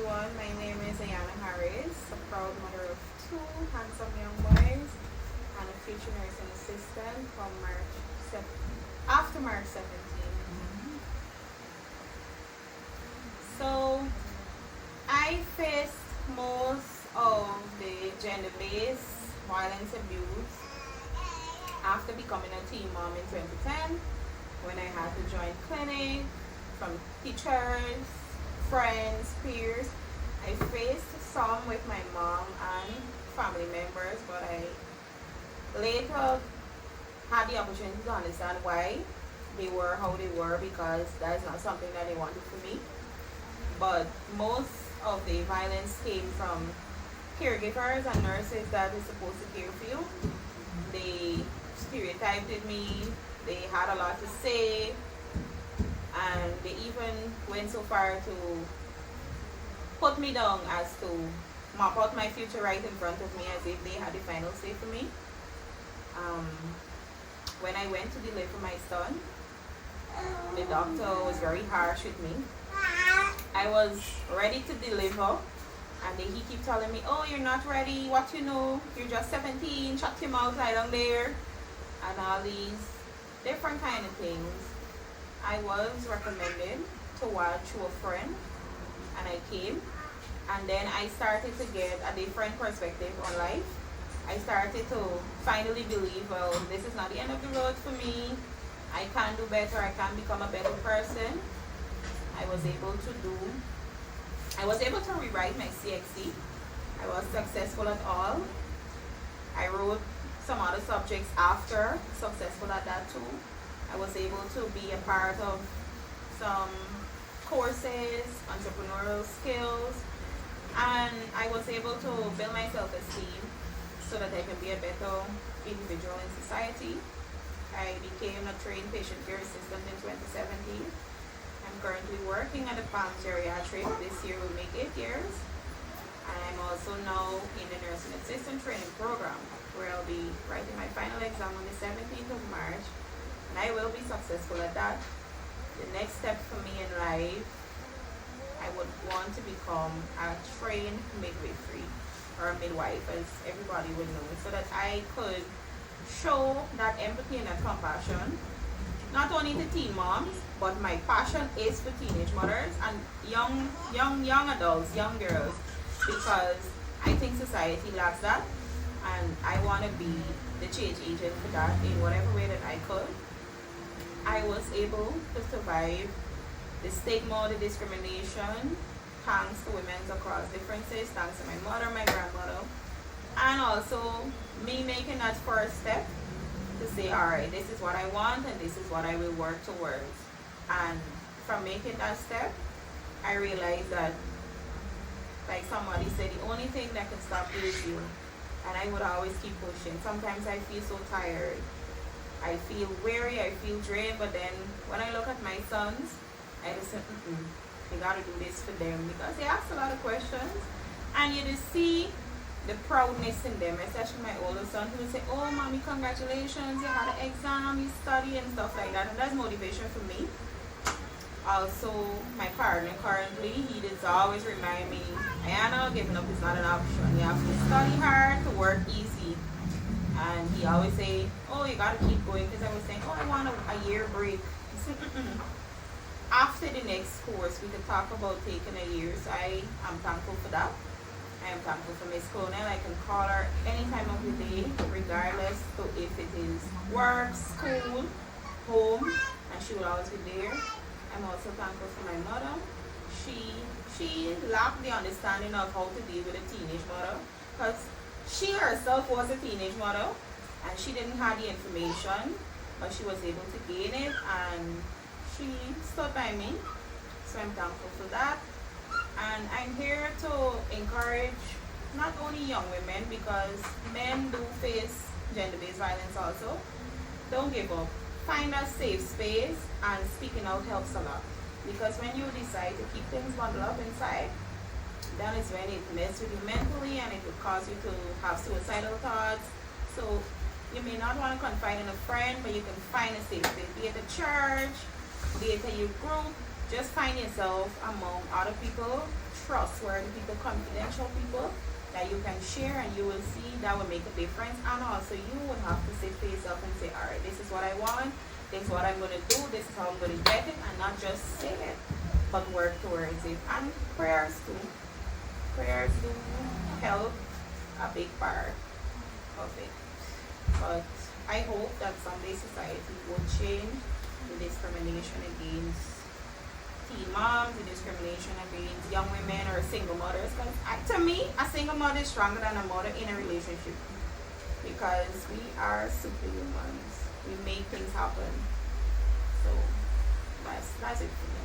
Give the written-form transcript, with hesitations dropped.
everyone. My name is Aywana, a proud mother of two handsome young boys and a future nursing assistant from after March 17. So I faced most of the gender-based violence abuse after becoming a teen mom in 2010, when I had to join clinic from teachers, friends, peers. I faced some with my mom and family members, but I later had the opportunity to understand why they were how they were, because that is not something that they wanted for me. But most of the violence came from caregivers and nurses that is supposed to care for you. They stereotyped me, they had a lot to say, and they even went so far to put me down as to map out my future right in front of me as if they had the final say for me. When I went to deliver my son, the doctor was very harsh with me. I was ready to deliver, and then he kept telling me, "Oh, you're not ready, what you know, you're just 17, shut your mouth, lie down there," and all these different kind of things. I was recommended to WAD through a friend, and I came, and then I started to get a different perspective on life. I started to finally believe, well, this is not the end of the road for me. I can do better, I can become a better person. I was able to rewrite my CXC. I was successful at all. I wrote some other subjects after, successful at that too. I was able to be a part of some courses, entrepreneurial skills, and I was able to build my self-esteem so that I can be a better individual in society. I became a trained patient care assistant in 2017. I'm currently working at the Palm Geriatric. This year will make 8 years. And I'm also now in the nursing assistant training program, where I'll be writing my final exam on the 17th of March. And I will be successful at that. The next step for me in life, I would want to become a trained midwifery, or a midwife, as everybody would know, so that I could show that empathy and that compassion, not only to teen moms, but my passion is for teenage mothers and young adults, young girls, because I think society lacks that, and I want to be the change agent for that in whatever way that I could. I was able to survive the stigma, the discrimination, thanks to Women Across Differences, thanks to my mother, my grandmother, and also me making that first step to say, alright, this is what I want and this is what I will work towards. And from making that step, I realized that, like somebody said, the only thing that can stop you is you. And I would always keep pushing. Sometimes I feel so tired, I feel weary, I feel drained, but then when I look at my sons, I just say, you gotta do this for them, because they ask a lot of questions, and you just see the proudness in them, especially my older son, who will say, "Oh, mommy, congratulations, you had an exam, you study," and stuff like that, and that's motivation for me. Also, my partner currently, he does always remind me, "Aywana, giving up is not an option. You have to study hard to work easy." And he always say, "Oh, you gotta keep going," because I was saying, "Oh, I want a year break." He said, after the next course, we could talk about taking a year, so I am thankful for that. I am thankful for Miss Colonel. I can call her any time of the day, regardless of if it is work, school, home, and she will always be there. I'm also thankful for my mother. She lacked the understanding of how to deal with a teenage mother, because she herself was a teenage mother, and she didn't have the information, but she was able to gain it, and she stood by me. So I'm thankful for that. And I'm here to encourage not only young women, because men do face gender-based violence also. Don't give up. Find a safe space, and speaking out helps a lot. Because when you decide to keep things bundled up inside, then is when it messes with you mentally, and it will cause you to have suicidal thoughts. So you may not want to confide in a friend, but you can find a safe space, be it a church, be it a youth group. Just find yourself among other people trustworthy people, confidential people that you can share, and you will see that will make a difference. And also you will have to sit face up and say, all right, this is what I want, this is what I'm going to do, this is how I'm going to get it, and not just say it, but work towards it. And prayers too. Prayers do help a big part of it. But I hope that someday society will change the discrimination against teen moms, the discrimination against young women or single mothers. Because to me, a single mother is stronger than a mother in a relationship, because we are superhumans. We make things happen. So that's it for me.